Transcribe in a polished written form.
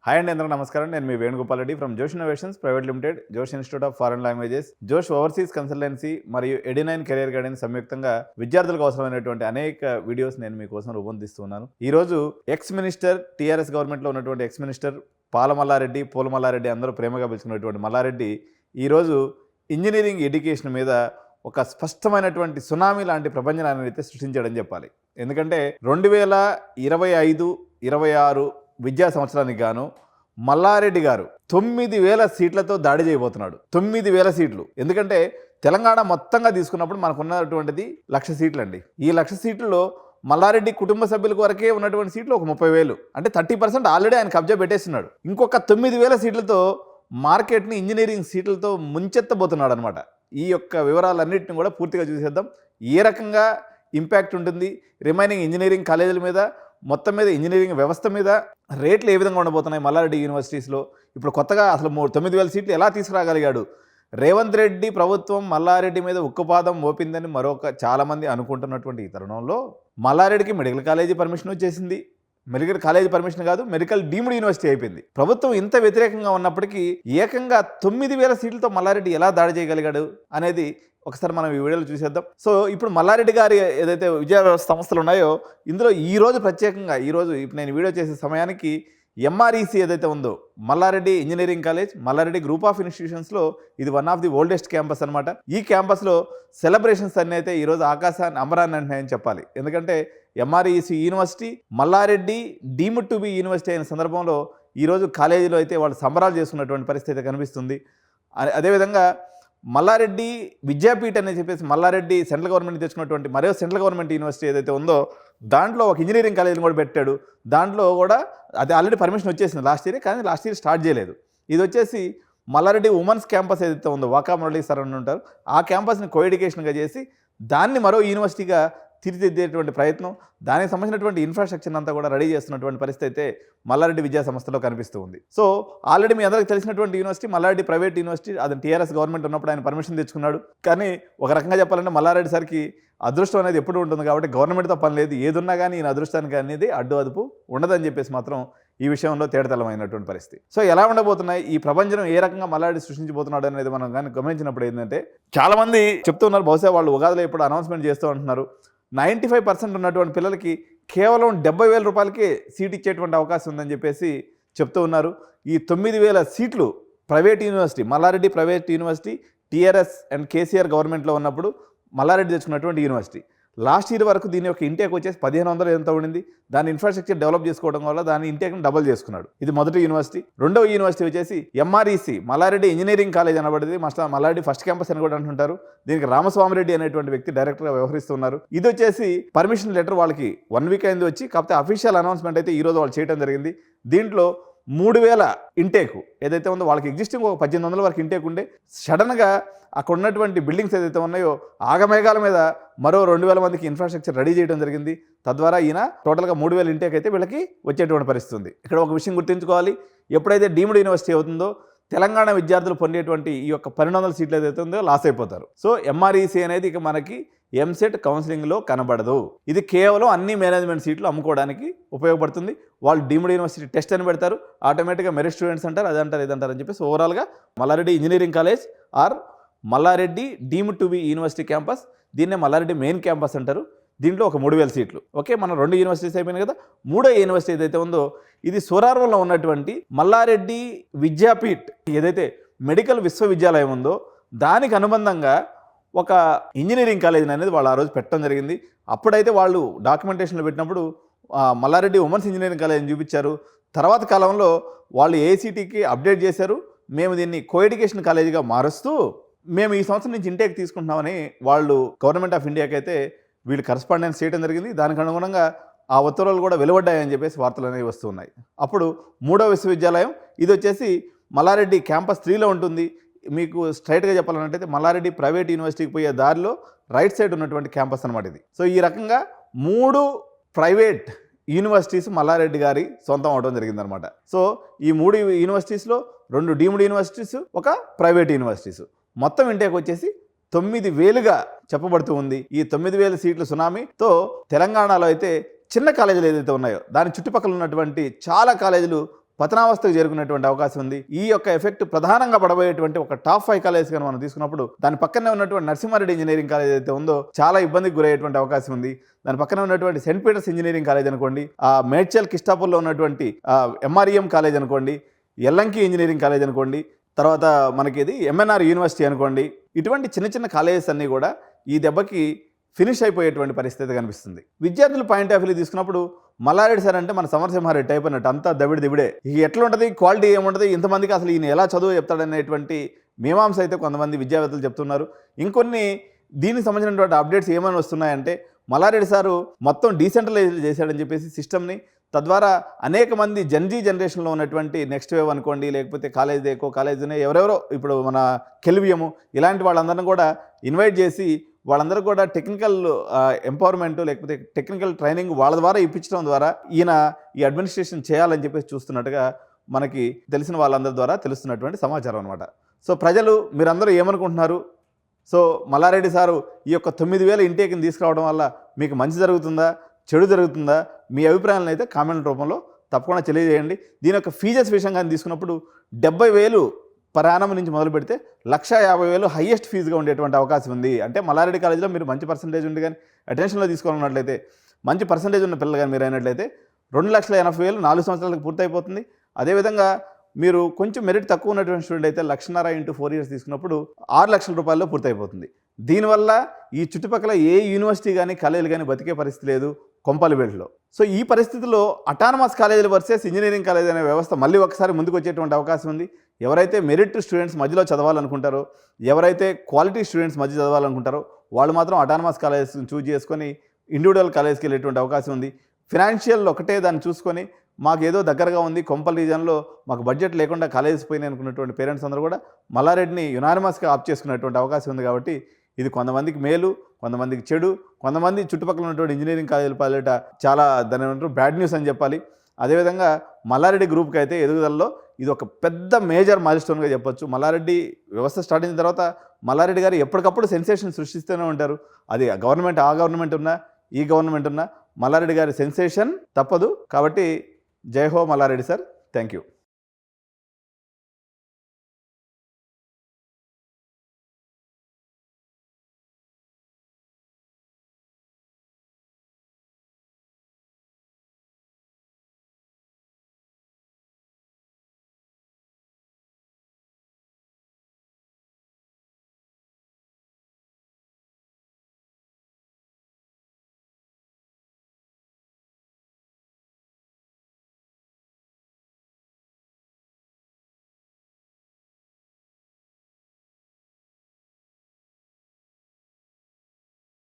Hi అండి, అందరూ నమస్కారం. నేను మీ వేణుగోపాల్ రెడ్డి ఫ్రమ్ జోష్ ఇన్నోవేషన్స్ ప్రైవేట్ లిమిటెడ్, జోష్ ఇన్స్టిట్యూట్ ఆఫ్ ఫారెన్ లాంగ్వేజెస్, జోష్ ఓవర్సీస్ కన్సల్టెన్సీ మరియు ఎడినైన్ కెరియర్ గైడెన్స్ సంయుక్తంగా విద్యార్థులకు అవసరమైనటువంటి అనేక వీడియోస్ నేను మీకోసం రూపొందిస్తున్నాను. ఈరోజు ఎక్స్ మినిస్టర్, టీఆర్ఎస్ గవర్నమెంట్లో ఉన్నటువంటి ఎక్స్ మినిస్టర్ పాలమల్లారెడ్డి, పూలమల్లారెడ్డి అందరూ ప్రేమగా పిలుచుకున్నటువంటి మల్లారెడ్డి ఈరోజు ఇంజనీరింగ్ ఎడ్యుకేషన్ మీద ఒక స్పష్టమైనటువంటి సునామీ లాంటి ప్రపంచాన్ని అయితే సృష్టించాడని చెప్పాలి. ఎందుకంటే 2025-26 విద్యా సంవత్సరానికి గాను మల్లారెడ్డి గారు 9,000 సీట్లతో దాడి చేయబోతున్నాడు. 9,000 సీట్లు. ఎందుకంటే తెలంగాణ మొత్తంగా తీసుకున్నప్పుడు మనకు ఉన్నటువంటిది 1,00,000 సీట్లు అండి. ఈ 1,00,000 సీట్లలో మల్లారెడ్డి కుటుంబ సభ్యులకు వరకే ఉన్నటువంటి సీట్లు ఒక 30,000, అంటే 30% ఆల్రెడీ ఆయన కబ్జా పెట్టేస్తున్నాడు. ఇంకొక 9,000 సీట్లతో మార్కెట్ని ఇంజనీరింగ్ సీట్లతో ముంచెత్తబోతున్నాడు అనమాట. ఈ యొక్క వివరాలన్నింటిని కూడా పూర్తిగా చూసేద్దాం. ఏ రకంగా ఇంపాక్ట్ ఉంటుంది రిమైనింగ్ ఇంజనీరింగ్ కాలేజీల మీద, మొత్తం మీద ఇంజనీరింగ్ వ్యవస్థ మీద రేట్లు ఏ విధంగా ఉండబోతున్నాయి మల్లారెడ్డి యూనివర్సిటీస్లో. ఇప్పుడు కొత్తగా అసలు 9,000 సీట్లు ఎలా తీసుకురాగలిగాడు? రేవంత్ రెడ్డి ప్రభుత్వం మల్లారెడ్డి మీద ఉక్కుపాదం మోపిందని చాలామంది అనుకుంటున్నటువంటి ఈ తరుణంలో మల్లారెడ్డికి మెడికల్ కాలేజీ పర్మిషన్ వచ్చేసింది. మెడికల్ కాలేజీ పర్మిషన్ కాదు, మెడికల్ డీమ్డ్ యూనివర్సిటీ అయిపోయింది. ప్రభుత్వం ఇంత వ్యతిరేకంగా ఉన్నప్పటికీ ఏకంగా 9,000 సీట్లతో మల్లారెడ్డి ఎలా దాడి చేయగలిగాడు అనేది ఒకసారి మనం ఈ వీడియోలో చూసేద్దాం. సో ఇప్పుడు మల్లారెడ్డి గారి ఏదైతే విద్యా వ్యవస్థ సంస్థలు ఉన్నాయో ఇందులో ఈరోజు ప్రత్యేకంగా ఇప్పుడు నేను వీడియో చేసే సమయానికి ఎంఆర్ఈసి ఏదైతే ఉందో Malla Reddy engineering college, Malla Reddy group of ఇన్స్టిట్యూషన్స్లో ఇది one of the oldest campus అనమాట. ఈ క్యాంపస్లో సెలబ్రేషన్స్ అన్నీ అయితే ఈరోజు ఆకాశాన్ని అమరాన్ని అంటున్నాయని చెప్పాలి. ఎందుకంటే MREC university Mallareddy deemed to be university అయిన సందర్భంలో ఈరోజు కాలేజీలో అయితే వాళ్ళు సంబరాలు చేసుకున్నటువంటి పరిస్థితి కనిపిస్తుంది. అదేవిధంగా మల్లారెడ్డి విద్యాపీఠ్ అని చెప్పేసి మల్లారెడ్డి సెంట్రల్ గవర్నమెంట్ తెచ్చుకున్నటువంటి మరో సెంట్రల్ గవర్నమెంట్ యూనివర్సిటీ ఏదైతే ఉందో దాంట్లో ఒక ఇంజనీరింగ్ కాలేజీని కూడా పెట్టాడు. దాంట్లో కూడా అది ఆల్రెడీ పర్మిషన్ వచ్చేసింది లాస్ట్ ఇయర్, కానీ లాస్ట్ ఇయర్ స్టార్ట్ చేయలేదు. ఇది వచ్చేసి మల్లారెడ్డి ఉమెన్స్ క్యాంపస్ ఏదైతే ఉందో వాకా మురళీ సార్ అని ఉంటారు, ఆ క్యాంపస్ని కో ఎడ్యుకేషన్గా చేసి దాన్ని మరో యూనివర్సిటీగా తీర్చిదిద్దేటువంటి ప్రయత్నం, దానికి సంబంధించినటువంటి ఇన్ఫ్రాస్ట్రక్చర్ అంతా కూడా రెడీ చేస్తున్నటువంటి పరిస్థితి అయితే మల్లారెడ్డి విద్యా సంస్థలో కనిపిస్తూ ఉంది. సో ఆల్రెడీ మీ అందరికీ తెలిసినటువంటి యూనివర్సిటీ మల్లారెడ్డి ప్రైవేట్ యూనివర్సిటీ, అది టీఆర్ఎస్ గవర్నమెంట్ ఉన్నప్పుడు ఆయన పర్మిషన్ తెచ్చుకున్నాడు. కానీ ఒక రకంగా చెప్పాలంటే మల్లారెడ్డి సార్కి అదృష్టం అనేది ఎప్పుడు ఉంటుంది కాబట్టి గవర్నమెంట్తో పని లేదు, ఏదున్నా కానీ ఈయన అదృష్టానికి అనేది అడ్డు అదుపు ఉండదని చెప్పేసి మాత్రం ఈ విషయంలో తేడతెల్లమైనటువంటి పరిస్థితి. సో ఎలా ఉండబోతున్నాయి ఈ ప్రపంచం, ఏ రకంగా మల్లారెడ్డి సృష్టించబోతున్నాడు అనేది మనం కానీ గమనించినప్పుడు ఏంటంటే చాలామంది చెప్తున్నారు, బహుశా వాళ్ళు ఉగాదిలో ఇప్పుడు అనౌన్స్మెంట్ చేస్తూ ఉంటున్నారు 95% ఉన్నటువంటి పిల్లలకి కేవలం 70,000 రూపాయలకే సీట్ ఇచ్చేటువంటి అవకాశం ఉందని చెప్పేసి చెప్తూ ఉన్నారు. ఈ 9,000 సీట్లు private university, Mallareddy private university TRS and KCR గవర్నమెంట్లో ఉన్నప్పుడు మల్లారెడ్డి తెచ్చుకున్నటువంటి యూనివర్సిటీ. లాస్ట్ ఇయర్ వరకు దీని యొక్క ఇంటేక్ వచ్చేసి 1,500 ఎంత ఉండింది. దాని ఇన్ఫ్రాస్ట్రక్చర్ డెవలప్ చేసుకోవడం వల్ల దాని ఇంటేక్ని డబుల్ చేసుకున్నాడు. ఇది మొదటి యూనివర్సిటీ. రెండవ యూనివర్సిటీ వచ్చేసి ఎంఆర్ఈసి మల్లారెడ్డి ఇంజనీరింగ్ కాలేజ్ అనబడింది. మల్లారెడ్డి ఫస్ట్ క్యాంపస్ అని కూడా అంటుంటారు. దీనికి రామస్వామిరెడ్డి అనేటువంటి వ్యక్తి డైరెక్టర్గా వ్యవహరిస్తున్నారు. ఇది వచ్చేసి పర్మిషన్ లెటర్ వాళ్ళకి 1 వీక్ అయింది వచ్చి, కాకపోతే అఫీషియల్ అనౌన్స్మెంట్ అయితే ఈరోజు వాళ్ళు చేయడం జరిగింది. దీంట్లో 3,000 ఇంటేక్ ఏదైతే ఉందో వాళ్ళకి ఎగ్జిస్టింగ్ ఒక 1,800 వరకు ఇంటేక్ ఉండే, సడన్గా అక్కడ ఉన్నటువంటి బిల్డింగ్స్ ఏదైతే ఉన్నాయో ఆగమేఘాల మీద మరో 2,000 మందికి ఇన్ఫ్రాస్ట్రక్చర్ రెడీ చేయడం జరిగింది. తద్వారా ఈయన టోటల్గా 3,000 ఇంటేక్ అయితే వీళ్ళకి వచ్చేటువంటి పరిస్థితి ఉంది. ఇక్కడ ఒక విషయం గుర్తుంచుకోవాలి, ఎప్పుడైతే డీమ్డ్ యూనివర్సిటీ అవుతుందో తెలంగాణ విద్యార్థులు పొందేటువంటి ఈ యొక్క 1,200 సీట్లు ఏదైతే ఉందో లాస్ అయిపోతారు. సో ఎంఆర్ఈసీ అనేది ఇక మనకి ఎంసెట్ కౌన్సిలింగ్లో కనబడదు. ఇది కేవలం అన్ని మేనేజ్మెంట్ సీట్లు అమ్ముకోవడానికి ఉపయోగపడుతుంది. వాళ్ళు డీమ్డ్ యూనివర్సిటీ టెస్ట్ అని పెడతారు, ఆటోమేటిక్గా మెరిట్ స్టూడెంట్స్ అంటారు, అదంటారు ఇదంటారు అని చెప్పేసి ఓవరాల్గా Mallareddy engineering college or Mallareddy deemed to be university campus, దీన్నే మల్లారెడ్డి మెయిన్ క్యాంపస్ అంటారు. దీంట్లో ఒక 3,000 సీట్లు. ఓకే, మనం 2 యూనివర్సిటీస్ అయిపోయినాయి కదా. మూడో యూనివర్సిటీ ఏదైతే ఉందో ఇది సూరారంలో ఉన్నటువంటి మల్లారెడ్డి విద్యాపీఠ్ ఏదైతే మెడికల్ విశ్వవిద్యాలయం ఉందో దానికి అనుబంధంగా ఒక ఇంజనీరింగ్ కాలేజ్ అనేది వాళ్ళు ఆ రోజు పెట్టడం జరిగింది. అప్పుడైతే వాళ్ళు డాక్యుమెంటేషన్లో పెట్టినప్పుడు మల్లారెడ్డి ఉమెన్స్ ఇంజనీరింగ్ కాలేజ్ని చూపించారు. తర్వాత కాలంలో వాళ్ళు ఏసీటీకి అప్డేట్ చేశారు, మేము దీన్ని కో ఎడ్యుకేషన్ కాలేజీగా మారుస్తూ మేము ఈ సంవత్సరం నుంచి ఇంటేక్ తీసుకుంటున్నామని వాళ్ళు గవర్నమెంట్ ఆఫ్ ఇండియాకి అయితే వీళ్ళు కరస్పాండెన్స్ చేయడం జరిగింది. దానికి అనుగుణంగా ఆ ఉత్తర్వులు కూడా వెలువడ్డాయని చెప్పేసి వార్తలు అనేవి వస్తున్నాయి. అప్పుడు మూడో విశ్వవిద్యాలయం ఇది వచ్చేసి మల్లారెడ్డి క్యాంపస్ 3లో ఉంటుంది. మీకు స్ట్రైట్గా చెప్పాలంటే మల్లారెడ్డి ప్రైవేట్ యూనివర్సిటీకి పోయే దారిలో రైట్ సైడ్ ఉన్నటువంటి క్యాంపస్ అనమాట ఇది. సో ఈ రకంగా 3 ప్రైవేట్ యూనివర్సిటీస్ మల్లారెడ్డి గారి సొంతం అవడం జరిగిందనమాట. సో ఈ 3 యూనివర్సిటీస్లో 2 డీమ్డ్ యూనివర్సిటీస్, ఒక ప్రైవేట్ యూనివర్సిటీస్, మొత్తం ఇంటేక్ వచ్చేసి 9,000గా చెప్పబడుతూ ఉంది. ఈ 9,000 సీట్ల సునామీతో తెలంగాణలో అయితే చిన్న కాలేజీలు ఏదైతే ఉన్నాయో దాని చుట్టుపక్కల ఉన్నటువంటి చాలా కాలేజీలు పతనావస్థకు చేరుకునేటువంటి అవకాశం ఉంది. ఈ యొక్క ఎఫెక్ట్ ప్రధానంగా పడబోయేటువంటి ఒక టాప్ 5 కాలేజ్ కానీ మనం తీసుకున్నప్పుడు దాని పక్కనే ఉన్నటువంటి నరసింహారెడ్డి ఇంజనీరింగ్ కాలేజ్ అయితే ఉందో చాలా ఇబ్బందికి గురయ్యేటువంటి అవకాశం ఉంది. దాని పక్కన ఉన్నటువంటి సెయింట్ పీటర్స్ ఇంజనీరింగ్ కాలేజ్ అనుకోండి, మేడ్చల్ కిష్టాపూర్లో ఉన్నటువంటి ఎంఆర్ఈఎం కాలేజ్ అనుకోండి, ఎల్లంకి ఇంజనీరింగ్ కాలేజ్ అనుకోండి, తర్వాత మనకి ఇది ఎంఎన్ఆర్ యూనివర్సిటీ అనుకోండి, ఇటువంటి చిన్న చిన్న కాలేజెస్ అన్నీ కూడా ఈ దెబ్బకి ఫినిష్ అయిపోయేటువంటి పరిస్థితి కనిపిస్తుంది. విద్యార్థుల పాయింట్ ఆఫ్ వ్యూ తీసుకున్నప్పుడు మల్లారెడ్డి సార్ అంటే మన సమరసింహారెడ్డి టైప్ అన్నట్టు అంతా దిబిడే. ఇక ఎట్లా ఉంటుంది, క్వాలిటీ ఏముంటుంది, ఇంతమందికి అసలు ఈయన ఎలా చదువు చెప్తాడనేటువంటి మీమాంస అయితే కొంతమంది విద్యావేత్తలు చెప్తున్నారు. ఇంకొన్ని దీనికి సంబంధించినటువంటి అప్డేట్స్ ఏమైనా వస్తున్నాయంటే మల్లారెడ్డి సారు మొత్తం డీసెంట్రలైజ్ చేశాడని చెప్పేసి సిస్టమ్ని, తద్వారా అనేక మంది జనరేషన్లో ఉన్నటువంటి నెక్స్ట్ వేవ్ అనుకోండి, లేకపోతే కాలేజ్ దేకో కాలేజీనే ఎవరెవరో ఇప్పుడు మన కెల్వియము ఇలాంటి వాళ్ళందరినీ కూడా ఇన్వైట్ చేసి వాళ్ళందరూ కూడా టెక్నికల్ ఎంపవర్మెంట్ లేకపోతే టెక్నికల్ ట్రైనింగ్ వాళ్ళ ద్వారా ఇప్పించడం ద్వారా ఈయన ఈ అడ్మినిస్ట్రేషన్ చేయాలని చెప్పేసి చూస్తున్నట్టుగా మనకి తెలిసిన వాళ్ళందరి ద్వారా తెలుస్తున్నటువంటి సమాచారం అనమాట. సో ప్రజలు మీరందరూ ఏమనుకుంటున్నారు? సో మల్లారెడ్డి సారు ఈ యొక్క 9,000 ఇంటేక్ని తీసుకురావడం వల్ల మీకు మంచి జరుగుతుందా, చెడు జరుగుతుందా? మీ అభిప్రాయాలను అయితే కామెంట్ రూపంలో తప్పకుండా తెలియజేయండి. దీని యొక్క ఫీజెస్ విషయం కానీ తీసుకున్నప్పుడు 70,000 పర్ యానం నుంచి మొదలు పెడితే 1,50,000 హైయెస్ట్ ఫీజుగా ఉండేటువంటి అవకాశం ఉంది. అంటే మల్లారెడ్డి కాలేజీలో మీరు మంచి పర్సంటేజ్ ఉండి కానీ అటెన్షన్లో తీసుకోవాలన్నట్లయితే, మంచి పర్సంటేజ్ ఉన్న పిల్లలు కానీ మీరు అయినట్లయితే 2,80,000 4 సంవత్సరాలకు పూర్తయిపోతుంది. అదేవిధంగా మీరు కొంచెం మెరిట్ తక్కువ ఉన్నటువంటి స్టూడెంట్ అయితే 1,50,000 into 4 years తీసుకున్నప్పుడు 6 లక్షల రూపాయల్లో పూర్తయిపోతుంది. దీనివల్ల ఈ చుట్టుపక్కల ఏ యూనివర్సిటీ కానీ కాలేజీలు కానీ బతికే పరిస్థితి లేదు కొంపల్లిబెల్ట్లో. సో ఈ పరిస్థితుల్లో అటానమస్ కాలేజీలు వర్సెస్ ఇంజనీరింగ్ కాలేజ్ అనే వ్యవస్థ మళ్ళీ ఒకసారి ముందుకు వచ్చేటువంటి అవకాశం ఉంది. ఎవరైతే మెరిట్ స్టూడెంట్స్ మధ్యలో చదవాలనుకుంటారో, ఎవరైతే క్వాలిటీ స్టూడెంట్స్ మధ్య చదవాలనుకుంటారో వాళ్ళు మాత్రం అటానమస్ కాలేజెస్ చూజ్ చేసుకొని ఇండివిజువల్ కాలేజ్కి వెళ్ళేటువంటి అవకాశం ఉంది. ఫినాన్షియల్ ఒకటే దాన్ని చూసుకొని మాకు ఏదో దగ్గరగా ఉంది కొంపల్ రీజన్లో మాకు బడ్జెట్ లేకుండా కాలేజెస్ పోయినాయి అనుకున్నటువంటి పేరెంట్స్ అందరూ కూడా మల్లారెడ్డిని యునానిమస్గా ఆప్ చేసుకునేటువంటి అవకాశం ఉంది. కాబట్టి ఇది కొంతమందికి మేలు, కొంతమందికి చెడు, కొంతమంది చుట్టుపక్కల ఉన్నటువంటి ఇంజనీరింగ్ కాలేజీల పాలిట చాలా దాని ఏమంటారు బ్యాడ్ న్యూస్ అని చెప్పాలి. అదేవిధంగా మల్లారెడ్డి గ్రూప్కి అయితే ఎదుగుదలలో ఇది ఒక పెద్ద మేజర్ మైల్స్టోన్గా చెప్పొచ్చు. మల్లారెడ్డి వ్యవస్థ స్టార్ట్ అయిన తర్వాత మల్లారెడ్డి గారు ఎప్పటికప్పుడు సెన్సేషన్ సృష్టిస్తూనే ఉంటారు. అది గవర్నమెంట్ ఆ గవర్నమెంట్ ఉన్నా ఈ గవర్నమెంట్ ఉన్నా మల్లారెడ్డి గారి సెన్సేషన్ తప్పదు. కాబట్టి జై హో మల్లారెడ్డి సార్, థ్యాంక్ యూ.